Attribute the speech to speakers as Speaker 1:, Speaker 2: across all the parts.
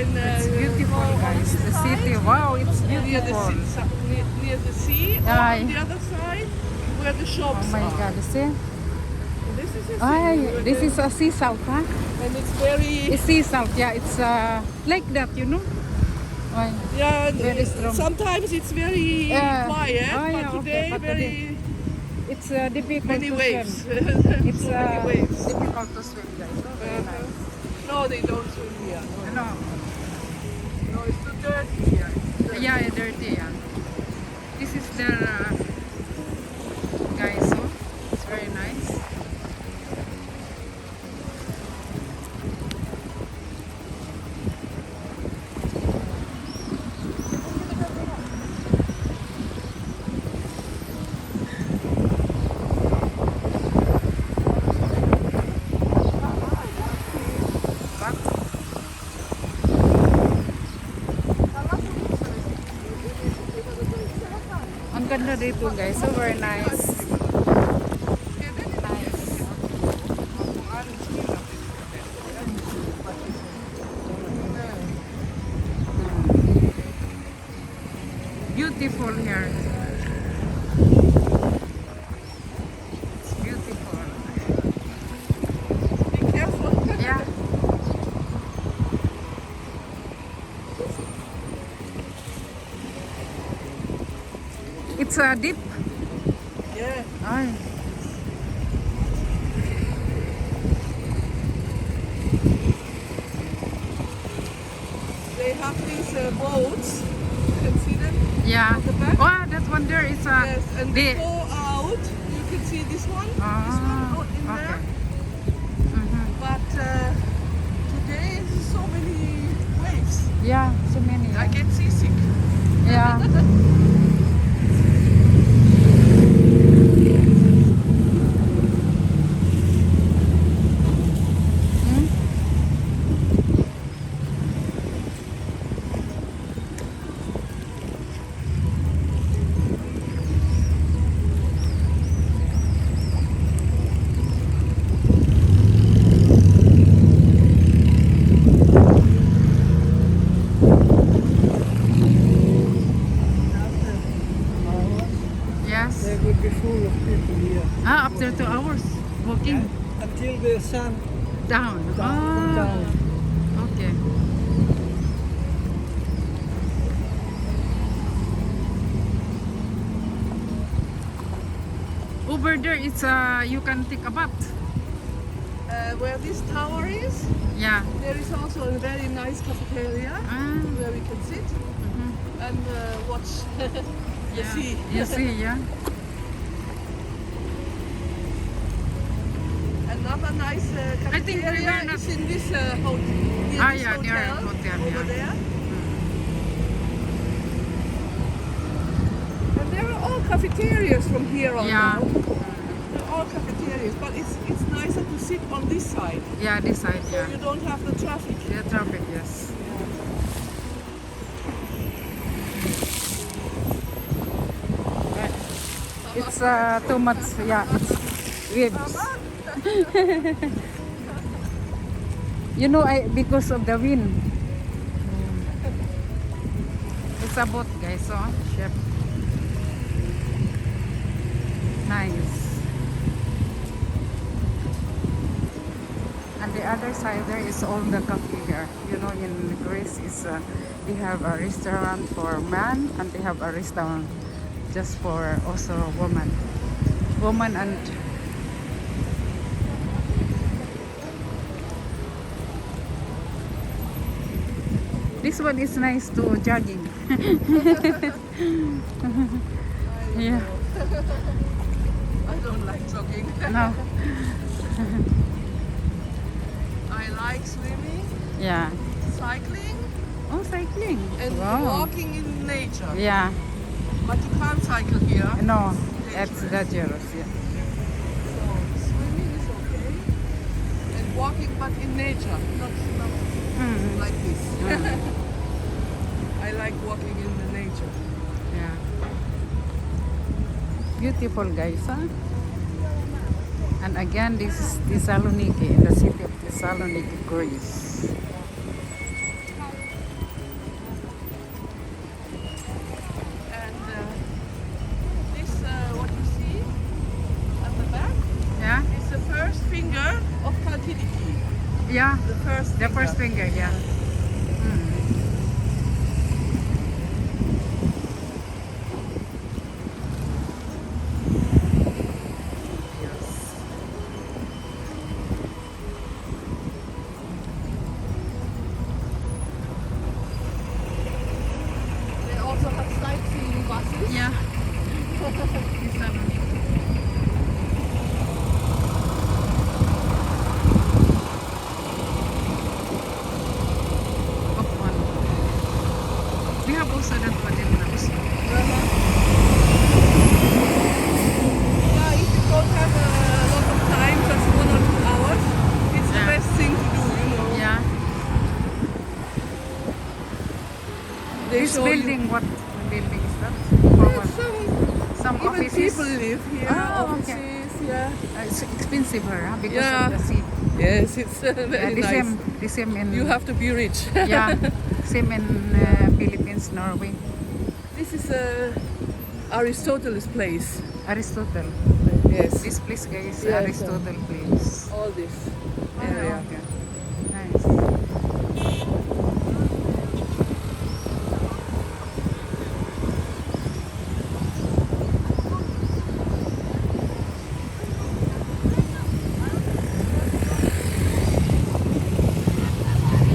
Speaker 1: can
Speaker 2: It's beautiful,
Speaker 1: go on
Speaker 2: guys.
Speaker 1: this
Speaker 2: The
Speaker 1: side,
Speaker 2: city. Wow, it's
Speaker 1: near the,
Speaker 2: beautiful.
Speaker 1: near the sea, or
Speaker 2: Ay.
Speaker 1: on the other side where the
Speaker 2: Oh
Speaker 1: shops
Speaker 2: my
Speaker 1: are.
Speaker 2: God, you see?
Speaker 1: This is a sea.
Speaker 2: Ay,
Speaker 1: with
Speaker 2: this
Speaker 1: the-
Speaker 2: is a sea salt, huh?
Speaker 1: and it's very
Speaker 2: It's sea salt, yeah. It's like that, you know? Ay.
Speaker 1: yeah.
Speaker 2: Very strong.
Speaker 1: Sometimes it's very quiet,
Speaker 2: oh,
Speaker 1: but
Speaker 2: yeah, okay,
Speaker 1: today
Speaker 2: but
Speaker 1: very
Speaker 2: it's difficult
Speaker 1: many
Speaker 2: to
Speaker 1: waves.
Speaker 2: swim. It's
Speaker 1: so many waves.
Speaker 2: difficult to swim, guys. So very nice.
Speaker 1: No, they don't swim here.
Speaker 2: No.
Speaker 1: No, it's too dirty here.
Speaker 2: Yeah, dirty, yeah. This is their guys, so it's very nice. Ang ganda dito, guys. So very nice. Nice. Beautiful here. It's beautiful.
Speaker 1: Be careful.
Speaker 2: Yeah. It's a deep.
Speaker 1: Yeah.
Speaker 2: Ay.
Speaker 1: They have these boats. You can see them.
Speaker 2: Yeah.
Speaker 1: At the back?
Speaker 2: Oh, that one there is a.
Speaker 1: Yes, and they go out. You can see this one. This one out in
Speaker 2: okay.
Speaker 1: there.
Speaker 2: Mhm.
Speaker 1: But today is so many waves.
Speaker 2: Yeah, so many.
Speaker 1: I get seasick.
Speaker 2: Yeah. Hmm? Yes.
Speaker 3: There will be full of people here.
Speaker 2: After 2 hours walking
Speaker 3: Until the sun
Speaker 2: down.
Speaker 3: down, down.
Speaker 2: Okay. Over there, it's you can take a bath.
Speaker 1: Where this tower is,
Speaker 2: Yeah.
Speaker 1: there is also a very nice cafeteria where we can sit
Speaker 2: Mhm.
Speaker 1: and watch the
Speaker 2: Yeah.
Speaker 1: sea.
Speaker 2: You see, yeah.
Speaker 1: Another nice
Speaker 2: I think we
Speaker 1: cafeteria
Speaker 2: were not-
Speaker 1: is in this hotel. Near
Speaker 2: Ah,
Speaker 1: this
Speaker 2: yeah, near
Speaker 1: hotel,
Speaker 2: hotel,
Speaker 1: over
Speaker 2: yeah.
Speaker 1: there. And there are all cafeterias from here on.
Speaker 2: Yeah.
Speaker 1: Now. They're all cafeterias, but it's nicer to sit on this side.
Speaker 2: Yeah, this side,
Speaker 1: So
Speaker 2: yeah.
Speaker 1: you don't have the traffic.
Speaker 2: Yeah, traffic, yes. It's too much, yeah, it's waves. You know, because of the wind. It's a boat, guys, so ship. Nice. And the other side there is all the cafe here. You know, in Greece is they have a restaurant for man and they have a restaurant just for also woman. Woman and this one is nice to jogging. Yeah.
Speaker 1: I don't like jogging.
Speaker 2: No.
Speaker 1: I like swimming,
Speaker 2: Yeah.
Speaker 1: cycling,
Speaker 2: Oh, cycling.
Speaker 1: and
Speaker 2: Wow.
Speaker 1: walking in nature.
Speaker 2: Yeah.
Speaker 1: But you can't cycle here.
Speaker 2: No, it's dangerous. Yeah.
Speaker 1: So swimming is okay, and walking, but in nature, not
Speaker 2: Mm.
Speaker 1: like this.
Speaker 2: Mm.
Speaker 1: I like walking in the nature.
Speaker 2: Yeah. Beautiful, guys, huh? And again, this is Thessaloniki, in the city of Thessaloniki, Greece. finger, yeah. Yes.
Speaker 1: They also have sightseeing buses.
Speaker 2: Yeah. Thessaloniki. Up one. We have also that one in Oslo.
Speaker 1: Yeah, if you don't have a lot of time, just 1 or 2 hours, it's the
Speaker 2: Yeah.
Speaker 1: best thing to do, you know.
Speaker 2: Yeah.
Speaker 1: They
Speaker 2: This
Speaker 1: show
Speaker 2: building, what building is that?
Speaker 1: There's
Speaker 2: Some
Speaker 1: even
Speaker 2: offices.
Speaker 1: people live here,
Speaker 2: Ah, okay.
Speaker 1: offices, yeah.
Speaker 2: It's expensive here, huh? Because
Speaker 1: Yeah.
Speaker 2: of the sea.
Speaker 1: Yes, it's
Speaker 2: Yeah,
Speaker 1: very
Speaker 2: the
Speaker 1: nice.
Speaker 2: same in.
Speaker 1: You have to be rich.
Speaker 2: Yeah, same in Philippines, Norway.
Speaker 1: This is Aristotle's place.
Speaker 2: Aristotle.
Speaker 1: Yes,
Speaker 2: This place, guys,
Speaker 1: Yes,
Speaker 2: Aristotle place.
Speaker 1: all this
Speaker 2: Ah,
Speaker 1: area.
Speaker 2: okay. Nice.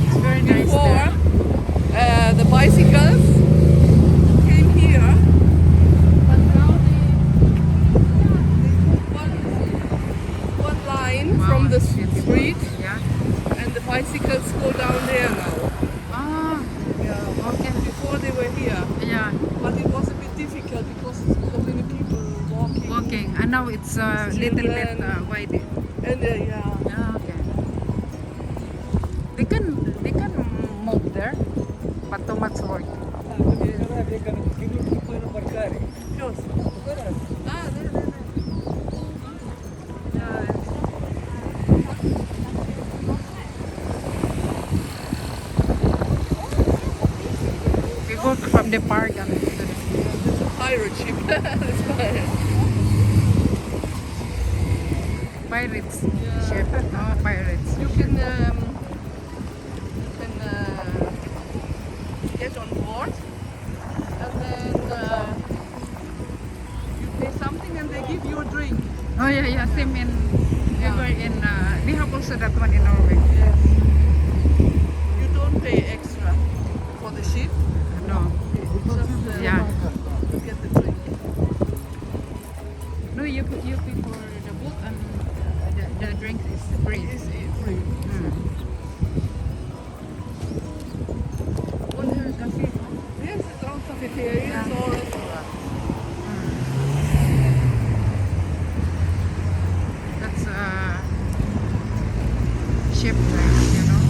Speaker 2: It's very nice
Speaker 1: Before,
Speaker 2: there.
Speaker 1: the bicycles came here, but now they put one line
Speaker 2: Wow,
Speaker 1: from the
Speaker 2: it's beautiful.
Speaker 1: street,
Speaker 2: Yeah.
Speaker 1: and the bicycles go down there now.
Speaker 2: Ah,
Speaker 1: Yeah.
Speaker 2: okay.
Speaker 1: Before they were here,
Speaker 2: Yeah,
Speaker 1: but it was a bit difficult because so many people walking.
Speaker 2: walking. And now it's a little bit
Speaker 1: Children.
Speaker 2: wide.
Speaker 1: And yeah.
Speaker 2: Ah, okay. They can move there, but too much work.
Speaker 1: Yes. Ah, there. Yeah.
Speaker 2: We walk from the park and to the
Speaker 1: It's a pirate ship. It's pirate.
Speaker 2: pirates
Speaker 1: Yeah.
Speaker 2: ship. Oh, pirates.
Speaker 1: You can get on board, and then you pay something, and they give you a drink.
Speaker 2: Oh yeah, yeah. Same in we
Speaker 1: Yeah.
Speaker 2: were in. We have also that one in Norway.
Speaker 1: Yes. You don't pay extra for the ship.
Speaker 2: No.
Speaker 1: Just
Speaker 2: Yeah.
Speaker 1: you get the drink.
Speaker 2: No, you pay for the boat and the drink is free.
Speaker 1: It's free.
Speaker 2: Oh, there is cafe.
Speaker 1: Yes, it's all cafeterias or restaurant.
Speaker 2: That's a ship, guys, you know.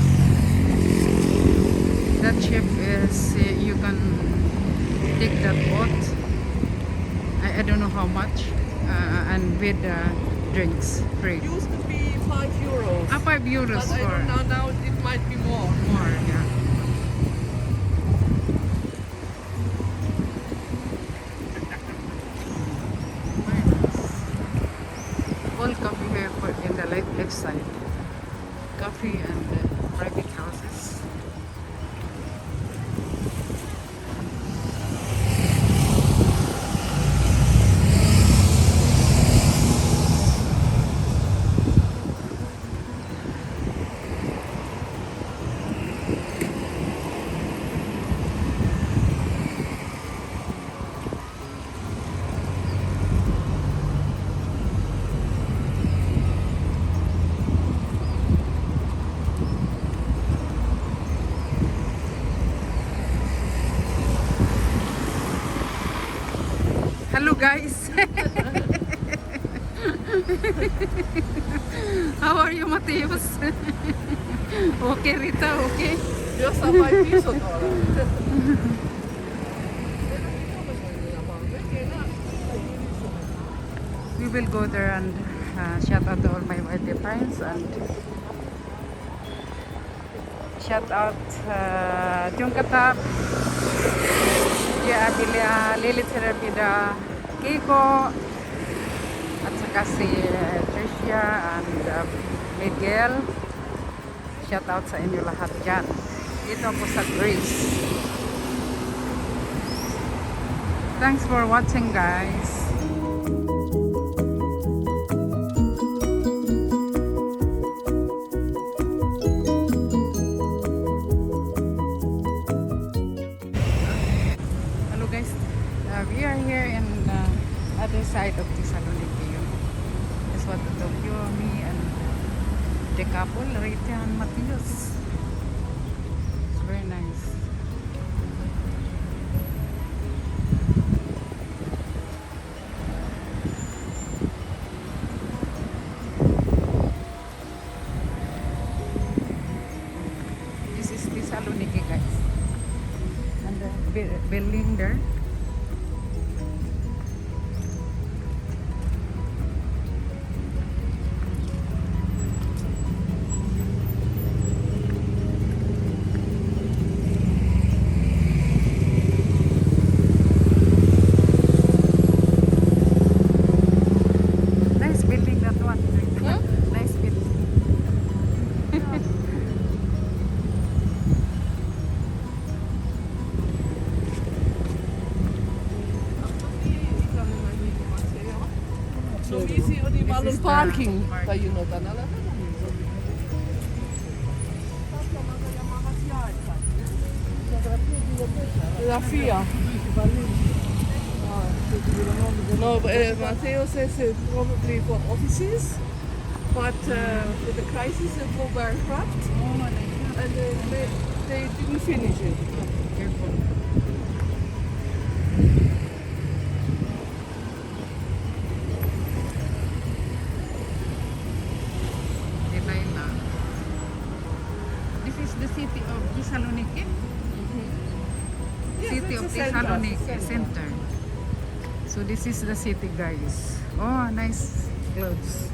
Speaker 2: That ship is, you can take that boat. I don't know how much. And with drinks free.
Speaker 1: Used to be €5.
Speaker 2: Ah, €5
Speaker 1: But I
Speaker 2: for
Speaker 1: don't know, now it might be more.
Speaker 2: more, yeah. Very nice. All coffee here in the left side. Coffee and private houses. Hello guys. How are you, Mattheos? Okay, Rita, okay?
Speaker 1: Just a $5 $.
Speaker 2: We will go there and shout out to all my birthday friends and shout out Jungkatap, Abilia, Lilith Terapida, Kiko, at saka si Tricia and Miguel. shout out sa inyo lahat dyan. Dito ako sa Greece. Thanks for watching, guys. Hello guys, we are here in the other side of Thessaloniki. That's what Tokyo, me and the couple, Rita and Mattheos. It's very nice. This is Thessaloniki, guys. And the building there. Nice building, that one.
Speaker 1: Huh?
Speaker 2: Nice building.
Speaker 1: No misy on die
Speaker 2: This
Speaker 1: mal
Speaker 2: is
Speaker 1: een
Speaker 2: the
Speaker 1: parking.
Speaker 2: park.
Speaker 1: Kan je nog dan alle La FIA. No, Mattheos says it's probably for offices, but with the crisis they go bankrupt and they didn't finish it.
Speaker 2: Careful. Delay na. This is the city of Thessaloniki.
Speaker 1: Yes,
Speaker 2: City
Speaker 1: it's
Speaker 2: of
Speaker 1: a center,
Speaker 2: Thessaloniki
Speaker 1: center.
Speaker 2: center. So this is the city, guys. Oh, nice clothes.